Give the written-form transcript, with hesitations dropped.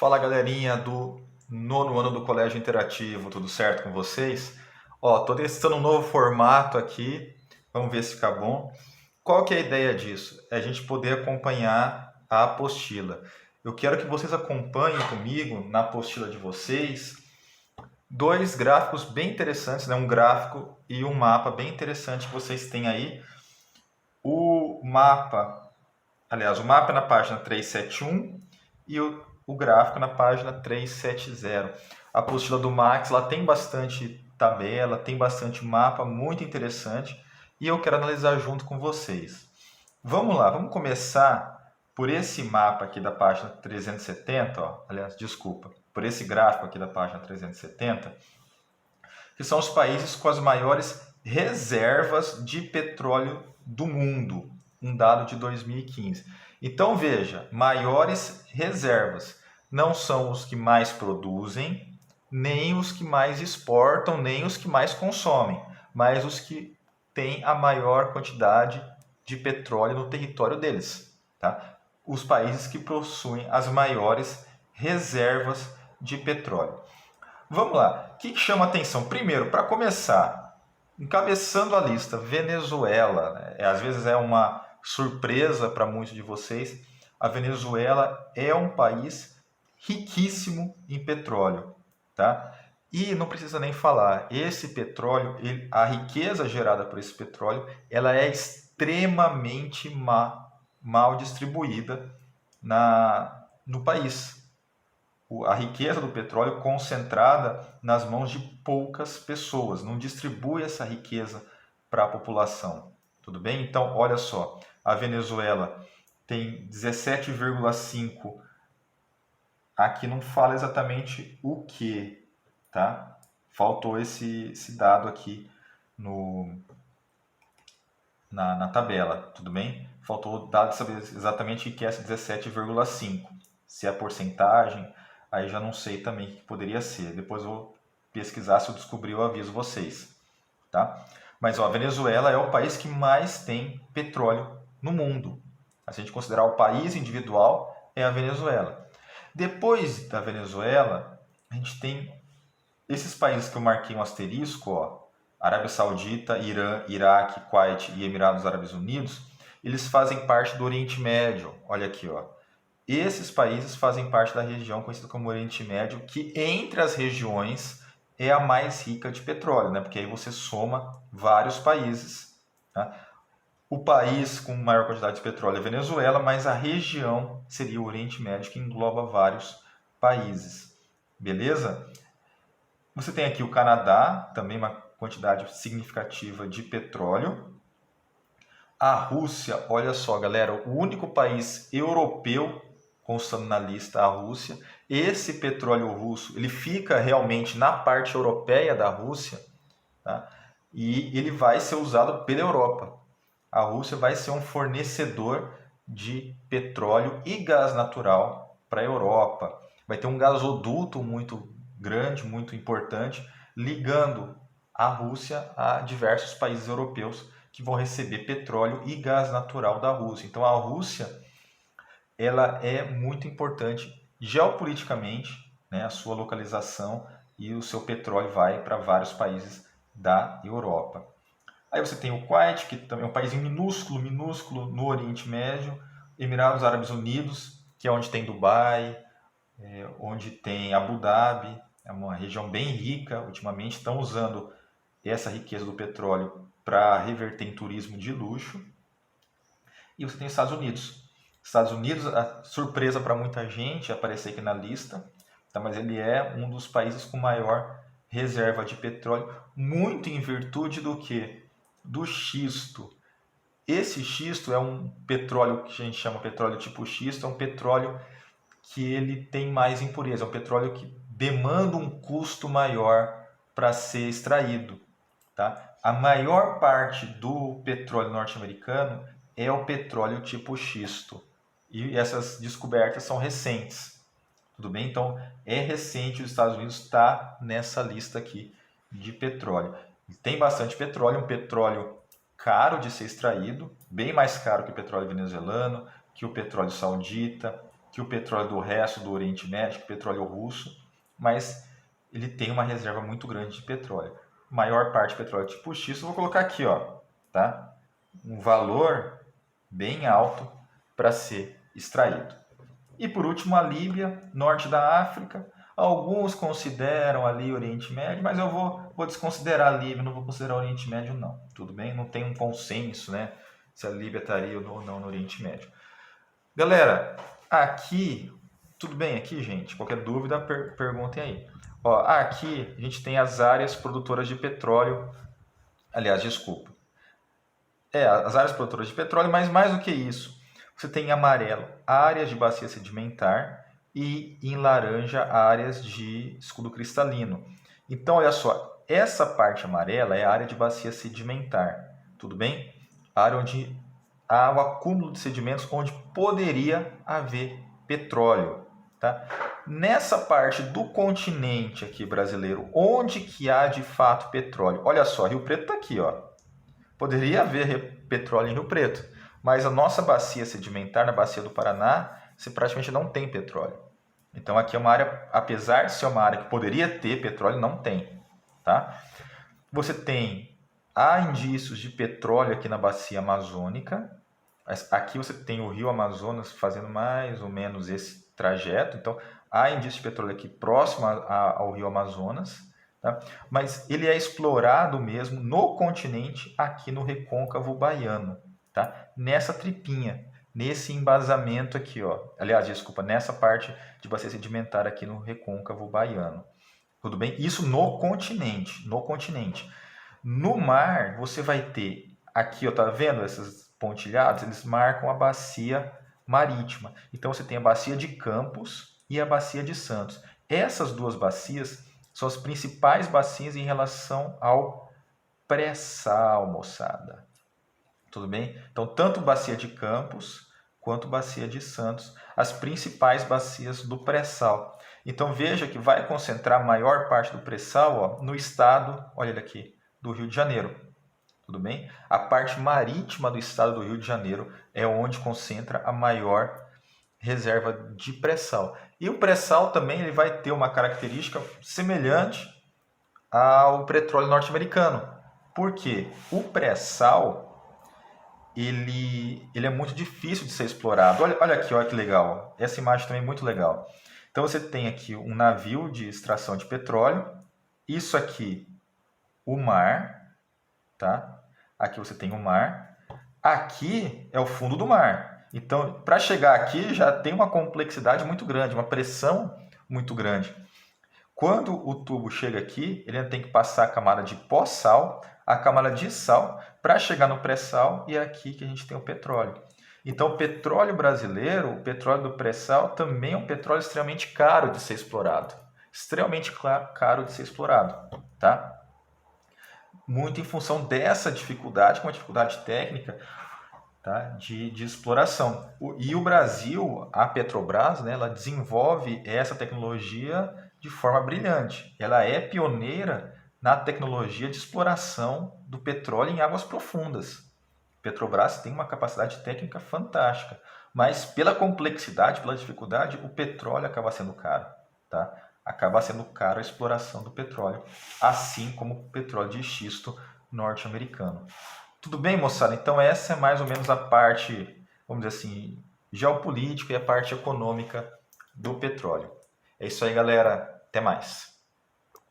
Fala galerinha do nono ano do Colégio Interativo, tudo certo com vocês? Tô testando um novo formato aqui, vamos ver se fica bom. Qual que é a ideia disso? É a gente poder acompanhar a apostila. Eu quero que vocês acompanhem comigo na apostila de vocês dois gráficos bem interessantes, né? Um gráfico e um mapa bem interessante que vocês têm aí. O mapa é na página 371 e o gráfico na página 370. A apostila do Max ela tem bastante tabela, tem bastante mapa, muito interessante, e eu quero analisar junto com vocês. Vamos lá, vamos começar por esse mapa aqui da página 370, por esse gráfico aqui da página 370, que são os países com as maiores reservas de petróleo do mundo, um dado de 2015. Então veja, maiores reservas não são os que mais produzem, nem os que mais exportam, nem os que mais consomem, mas os que têm a maior quantidade de petróleo no território deles. Tá? Os países que possuem as maiores reservas de petróleo. Vamos lá. O que chama atenção? Primeiro, para começar, encabeçando a lista, Venezuela. Né? Às vezes é uma surpresa para muitos de vocês. A Venezuela é um país riquíssimo em petróleo. Tá? E não precisa nem falar, esse petróleo, a riqueza gerada por esse petróleo, ela é extremamente mal distribuída no país. A riqueza do petróleo concentrada nas mãos de poucas pessoas, não distribui essa riqueza para a população. Tudo bem? Então, olha só, a Venezuela tem 17,5. Aqui não fala exatamente o que, tá? Faltou esse dado aqui na tabela, tudo bem? Faltou o dado de saber exatamente o que é esse 17,5. Se é a porcentagem, aí já não sei também o que poderia ser. Depois eu vou pesquisar, se eu descobrir eu aviso vocês. Tá? Mas ó, a Venezuela é o país que mais tem petróleo no mundo. Se a gente considerar o país individual, é a Venezuela. Depois da Venezuela, a gente tem esses países que eu marquei um asterisco, ó, Arábia Saudita, Irã, Iraque, Kuwait e Emirados Árabes Unidos, eles fazem parte do Oriente Médio. Olha aqui, ó. Esses países fazem parte da região conhecida como Oriente Médio, que entre as regiões é a mais rica de petróleo, né? Porque aí você soma vários países. Tá? O país com maior quantidade de petróleo é a Venezuela, mas a região seria o Oriente Médio, que engloba vários países. Beleza? Você tem aqui o Canadá, também uma quantidade significativa de petróleo. A Rússia, olha só, galera, o único país europeu constando na lista, a Rússia. Esse petróleo russo, ele fica realmente na parte europeia da Rússia, tá? E ele vai ser usado pela Europa. A Rússia vai ser um fornecedor de petróleo e gás natural para a Europa. Vai ter um gasoduto muito grande, muito importante, ligando a Rússia a diversos países europeus que vão receber petróleo e gás natural da Rússia. Então a Rússia ela é muito importante geopoliticamente, né, a sua localização e o seu petróleo vai para vários países da Europa. Aí você tem o Kuwait, que também é um país minúsculo no Oriente Médio, Emirados Árabes Unidos, que é onde tem Dubai, onde tem Abu Dhabi, é uma região bem rica, ultimamente estão usando essa riqueza do petróleo para reverter em turismo de luxo. E você tem os Estados Unidos. Estados Unidos, a surpresa para muita gente aparecer aqui na lista, tá? Mas ele é um dos países com maior reserva de petróleo, muito em virtude do que? Do xisto. Esse xisto é um petróleo que a gente chama petróleo tipo xisto, é um petróleo que ele tem mais impureza, é um petróleo que demanda um custo maior para ser extraído. Tá? A maior parte do petróleo norte-americano é o petróleo tipo xisto. E essas descobertas são recentes. Tudo bem? Então, é recente, os Estados Unidos está nessa lista aqui de petróleo. Tem bastante petróleo, um petróleo caro de ser extraído, bem mais caro que o petróleo venezuelano, que o petróleo saudita, que o petróleo do resto do Oriente Médio, que o petróleo russo, mas ele tem uma reserva muito grande de petróleo. Maior parte do petróleo tipo X, eu vou colocar aqui, ó, tá? Um valor bem alto para ser extraído. E por último, a Líbia, norte da África. Alguns consideram ali o Oriente Médio, mas eu vou desconsiderar a Líbia, não vou considerar o Oriente Médio não. Tudo bem? Não tem um consenso, né? Se a Líbia estaria ou não no Oriente Médio. Galera, aqui, tudo bem aqui, gente? Qualquer dúvida, perguntem aí. Ó, aqui a gente tem as áreas produtoras de petróleo. Aliás, desculpa. As áreas produtoras de petróleo, mas mais do que isso, você tem em amarelo áreas de bacia sedimentar e em laranja áreas de escudo cristalino. Então, olha só, essa parte amarela é a área de bacia sedimentar, tudo bem? A área onde há o acúmulo de sedimentos, onde poderia haver petróleo, tá? Nessa parte do continente aqui brasileiro, onde que há de fato petróleo? Olha só, Rio Preto está aqui, ó. Poderia haver petróleo em Rio Preto, mas a nossa bacia sedimentar, na bacia do Paraná, você praticamente não tem petróleo. Então aqui é uma área, apesar de ser uma área que poderia ter petróleo, não tem, tá? Você há indícios de petróleo aqui na bacia amazônica. Aqui você tem o rio Amazonas fazendo mais ou menos esse trajeto, então há indícios de petróleo aqui próximo ao rio Amazonas. Tá? Mas ele é explorado mesmo no continente, aqui no recôncavo baiano, tá? Nessa tripinha, nesse embasamento aqui, ó. Aliás, desculpa, nessa parte de bacia sedimentar aqui no recôncavo baiano. Tudo bem? Isso no continente, no continente. No mar, você vai ter, aqui, ó, tá vendo esses pontilhados? Eles marcam a bacia marítima. Então, você tem a bacia de Campos e a bacia de Santos. Essas duas bacias são as principais bacias em relação ao pré-sal, moçada. Tudo bem? Então, tanto bacia de Campos quanto bacia de Santos, as principais bacias do pré-sal. Então, veja que vai concentrar a maior parte do pré-sal no estado, olha ele aqui, do Rio de Janeiro. Tudo bem? A parte marítima do estado do Rio de Janeiro é onde concentra a maior reserva de pré-sal. E o pré-sal também ele vai ter uma característica semelhante ao petróleo norte-americano. Por quê? O pré-sal ele é muito difícil de ser explorado. Olha aqui, olha que legal. Essa imagem também é muito legal. Então você tem aqui um navio de extração de petróleo. Isso aqui, o mar, tá? Aqui você tem o mar. Aqui é o fundo do mar. Então, para chegar aqui já tem uma complexidade muito grande, uma pressão muito grande. Quando o tubo chega aqui, ele tem que passar a camada de pós-sal, a camada de sal, para chegar no pré-sal, e é aqui que a gente tem o petróleo. Então, o petróleo brasileiro, o petróleo do pré-sal, também é um petróleo extremamente caro de ser explorado. Extremamente caro de ser explorado, tá? Muito em função dessa dificuldade, com a dificuldade técnica, tá? de exploração. E o Brasil, a Petrobras, né, ela desenvolve essa tecnologia de forma brilhante. Ela é pioneira na tecnologia de exploração do petróleo em águas profundas. Petrobras tem uma capacidade técnica fantástica, mas pela complexidade, pela dificuldade, o petróleo acaba sendo caro. Tá? Acaba sendo caro a exploração do petróleo, assim como o petróleo de xisto norte-americano. Tudo bem, moçada? Então essa é mais ou menos a parte, vamos dizer assim, geopolítica e a parte econômica do petróleo. É isso aí, galera. Até mais.